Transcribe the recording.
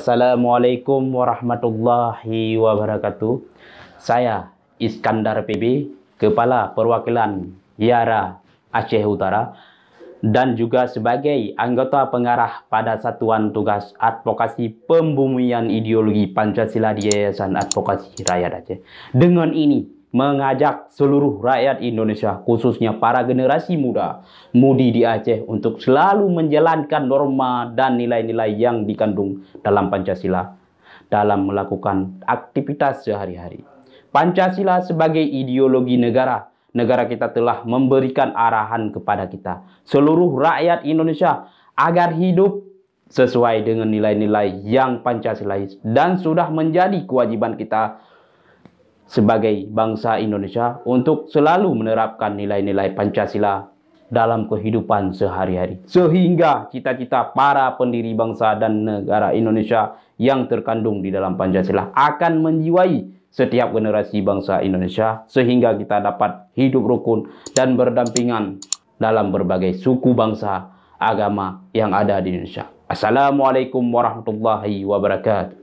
Wassalamualaikum warahmatullahi wabarakatuh. Saya Iskandar PB, Kepala Perwakilan YARA Aceh Utara, dan juga sebagai anggota pengarah pada Satuan Tugas Advokasi Pembumian Ideologi Pancasila di Yayasan Advokasi Rakyat Aceh. Dengan ini mengajak seluruh rakyat Indonesia, khususnya para generasi mudi di Aceh, untuk selalu menjalankan norma dan nilai-nilai yang dikandung dalam Pancasila dalam melakukan aktivitas sehari-hari. Pancasila sebagai ideologi negara kita telah memberikan arahan kepada kita, seluruh rakyat Indonesia, agar hidup sesuai dengan nilai-nilai yang Pancasilais, dan sudah menjadi kewajiban kita sebagai bangsa Indonesia untuk selalu menerapkan nilai-nilai Pancasila dalam kehidupan sehari-hari, sehingga cita-cita para pendiri bangsa dan negara Indonesia yang terkandung di dalam Pancasila akan menjiwai setiap generasi bangsa Indonesia, sehingga kita dapat hidup rukun dan berdampingan dalam berbagai suku, bangsa, agama yang ada di Indonesia. Assalamualaikum warahmatullahi wabarakatuh.